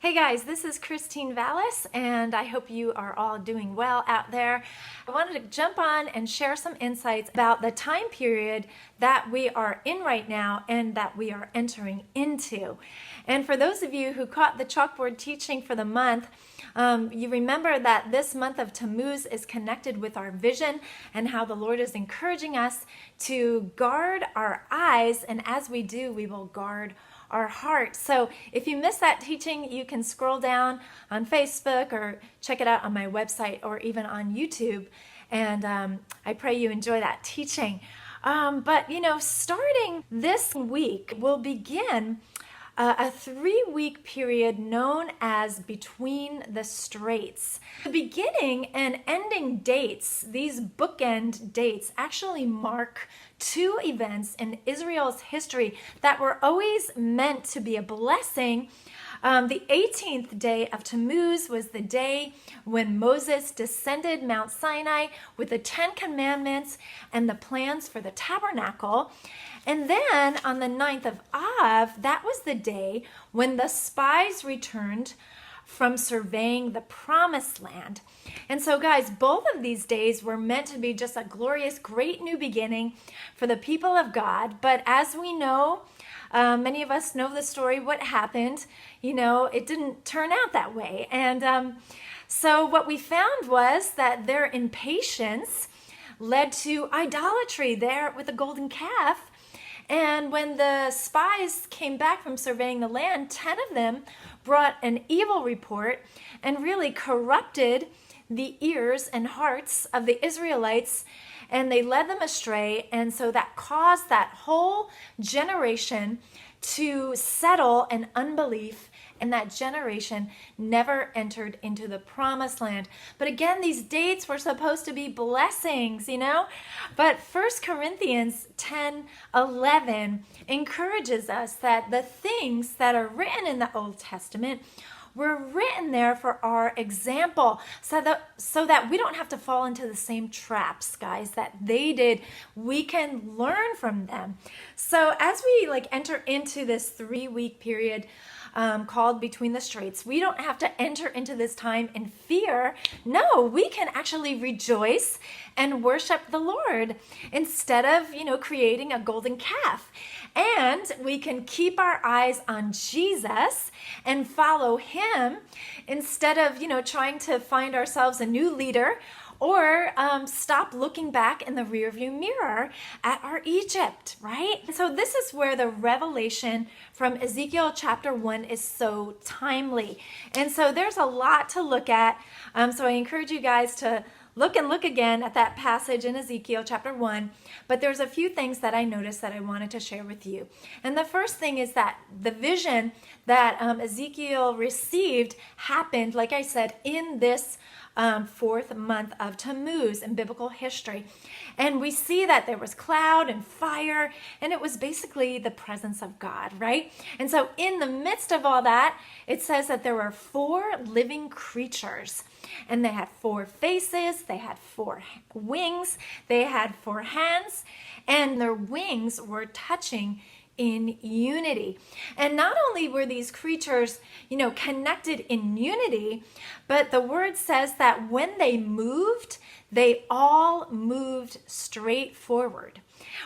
Hey guys, this is Christine Vales, and I hope you are all doing well out there. I wanted to jump on and share some insights about the time period that we are in right now and that we are entering into. And for those of you who caught the chalkboard teaching for the month, you remember that this month of Tammuz is connected with our vision and how the Lord is encouraging us to guard our eyes, and as we do, we will guard our heart. So if you missed that teaching, you can scroll down on Facebook or check it out on my website or even on YouTube. And I pray you enjoy that teaching. But starting this week, we'll begin a 3-week period known as Between the Straits. The beginning and ending dates, these bookend dates, actually mark 2 events in Israel's history that were always meant to be a blessing. The 18th day of Tammuz was the day when Moses descended Mount Sinai with the 10 commandments and the plans for the tabernacle. And then on the 9th of Av, that was the day when the spies returned from surveying the promised land. And so guys, both of these days were meant to be just a glorious, great new beginning for the people of God. But as we know, many of us know the story, what happened. It didn't turn out that way. And so what we found was that their impatience led to idolatry there with the golden calf. And when the spies came back from surveying the land, 10 of them brought an evil report and really corrupted the ears and hearts of the Israelites, and they led them astray. And so that caused that whole generation to settle in unbelief, and that generation never entered into the promised land. But again, these dates were supposed to be blessings, But 1 Corinthians 10:11 encourages us that the things that are written in the Old Testament were written there for our example, so that we don't have to fall into the same traps, guys, that they did. We can learn from them. So as we enter into this 3-week period called Between the Straits, we don't have to enter into this time in fear. No, we can actually rejoice and worship the Lord instead of, creating a golden calf. And we can keep our eyes on Jesus and follow him instead of, trying to find ourselves a new leader, or stop looking back in the rearview mirror at our Egypt, right? So this is where the revelation from Ezekiel chapter 1 is so timely. And so there's a lot to look at. So I encourage you guys to look again at that passage in Ezekiel chapter 1. But there's a few things that I noticed that I wanted to share with you. And the first thing is that the vision that Ezekiel received happened, like I said, in this 4th month of Tammuz in biblical history. And we see that there was cloud and fire, and it was basically the presence of God, right? And so in the midst of all that, it says that there were 4 living creatures, and they had 4 faces, they had 4 wings, they had 4 hands, and their wings were touching in unity. And not only were these creatures, connected in unity, but the word says that when they moved, they all moved straight forward.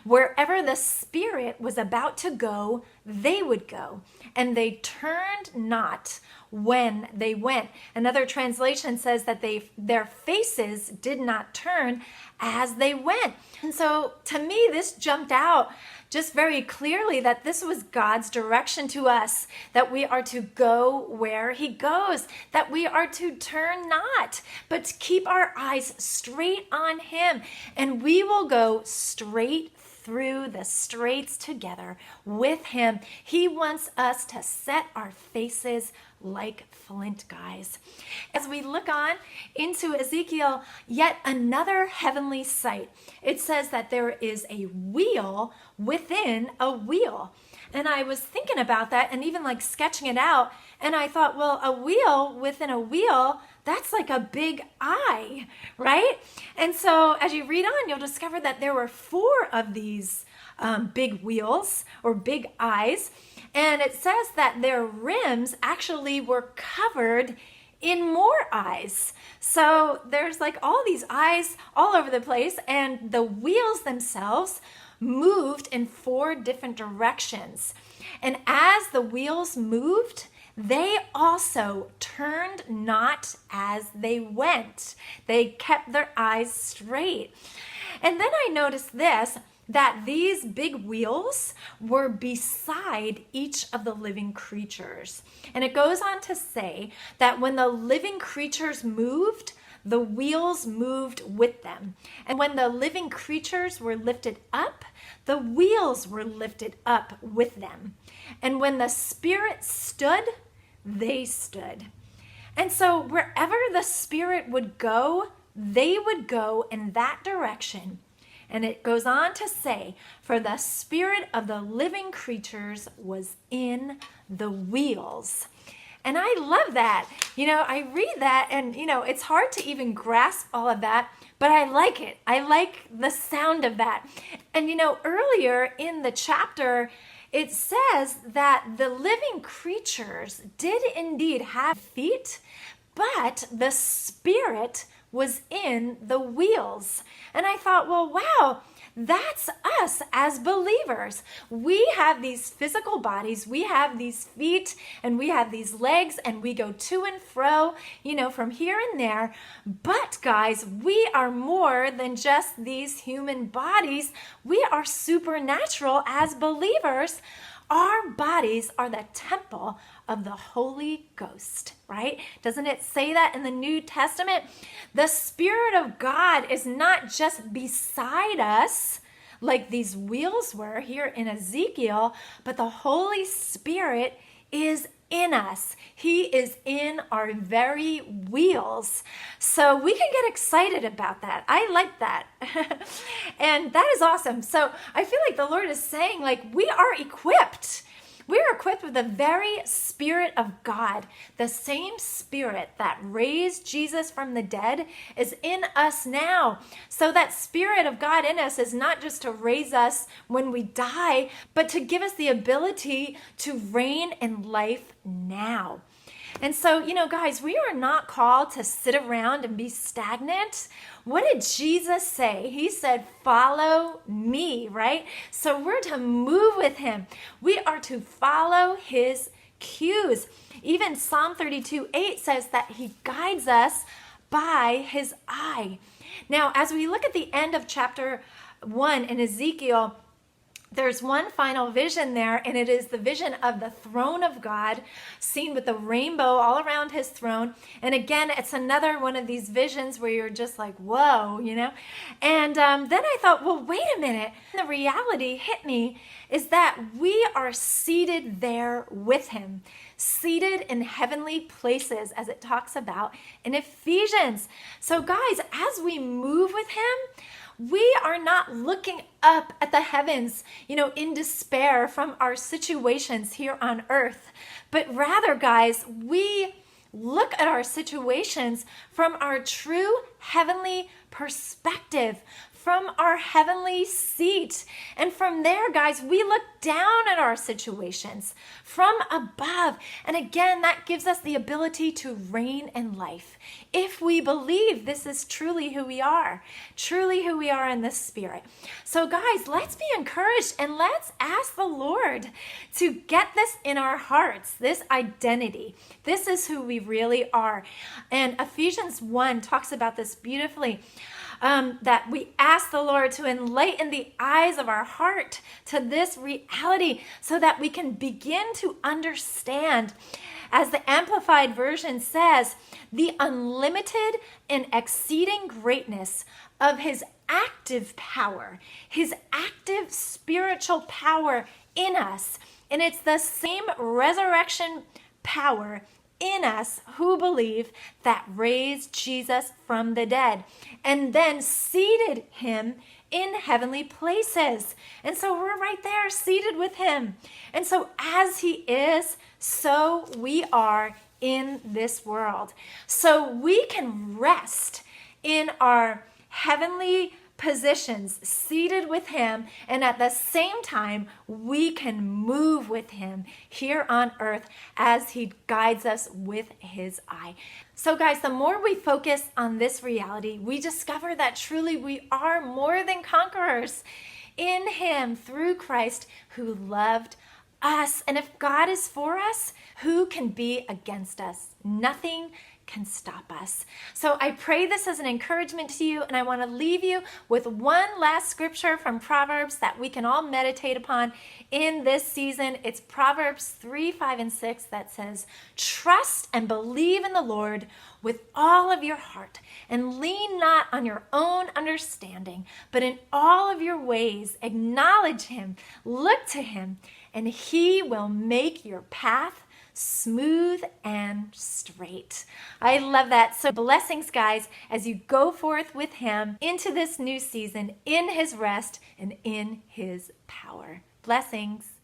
Wherever the Spirit was about to go, they would go, and they turned not when they went. Another translation says that their faces did not turn as they went. And so to me, this jumped out just very clearly that this was God's direction to us, that we are to go where he goes, that we are to turn not, but to keep our eyes straight on him, and we will go straight through the straits together with him. He wants us to set our faces like flint, guys. As we look on into Ezekiel, yet another heavenly sight. It says that there is a wheel within a wheel. And I was thinking about that and even sketching it out. And I thought, well, a wheel within a wheel, that's like a big eye, right? And so as you read on, you'll discover that there were 4 of these big wheels or big eyes. And it says that their rims actually were covered in more eyes. So there's like all these eyes all over the place, and the wheels themselves moved in 4 different directions. And as the wheels moved, they also turned not as they went. They kept their eyes straight. And then I noticed this, that these big wheels were beside each of the living creatures. And it goes on to say that when the living creatures moved, the wheels moved with them. And when the living creatures were lifted up, the wheels were lifted up with them. And when the Spirit stood, they stood. And so wherever the Spirit would go, they would go in that direction. And it goes on to say, for the spirit of the living creatures was in the wheels. And I love that. I read that and, it's hard to even grasp all of that, but I like it. I like the sound of that. And, earlier in the chapter, it says that the living creatures did indeed have feet, but the Spirit was in the wheels. And I thought, well, wow, that's us as believers. We have these physical bodies, we have these feet, and we have these legs, and we go to and fro, from here and there. But guys, we are more than just these human bodies. We are supernatural as believers. Our bodies are the temple of the Holy Ghost, right? Doesn't it say that in the New Testament? The Spirit of God is not just beside us like these wheels were here in Ezekiel, but the Holy Spirit is in us. He is in our very wheels. So we can get excited about that. I like that. And that is awesome. So I feel like the Lord is saying, we are equipped. We are equipped with the very Spirit of God. The same Spirit that raised Jesus from the dead is in us now. So that Spirit of God in us is not just to raise us when we die, but to give us the ability to reign in life now. And so, guys, we are not called to sit around and be stagnant. What did Jesus say? He said, follow me, right? So we're to move with him. We are to follow his cues. Even Psalm 32:8 says that he guides us by his eye. Now, as we look at the end of chapter 1 in Ezekiel, there's one final vision there, and it is the vision of the throne of God, seen with the rainbow all around his throne. And again, it's another one of these visions where you're just like, whoa, And then I thought, well, wait a minute. The reality hit me is that we are seated there with him, seated in heavenly places, as it talks about in Ephesians. So guys, as we move with him, we are not looking up at the heavens, in despair from our situations here on earth. But rather, guys, we look at our situations from our true heavenly perspective, from our heavenly seat. And from there, guys, we look down at our situations from above. And again, that gives us the ability to reign in life. If we believe this is truly who we are in the Spirit. So guys, let's be encouraged and let's ask the Lord to get this in our hearts, this identity. This is who we really are. And Ephesians 1 talks about this beautifully. That we ask the Lord to enlighten the eyes of our heart to this reality so that we can begin to understand, as the Amplified Version says, the unlimited and exceeding greatness of his active power, his active spiritual power in us. And it's the same resurrection power in us who believe that raised Jesus from the dead and then seated him in heavenly places. And so we're right there seated with him. And so as he is, so we are in this world. So we can rest in our heavenly positions, seated with him, and at the same time, we can move with him here on earth as he guides us with his eye. So guys, the more we focus on this reality, we discover that truly we are more than conquerors in him through Christ who loved us. And if God is for us, who can be against us? Nothing can stop us. So I pray this as an encouragement to you, and I want to leave you with one last scripture from Proverbs that we can all meditate upon in this season. It's Proverbs 3, 5, and 6 that says, "Trust and believe in the Lord with all of your heart, and lean not on your own understanding, but in all of your ways acknowledge him, look to him, and he will make your path smooth and straight." I love that. So blessings, guys, as you go forth with him into this new season, in his rest and in his power. Blessings.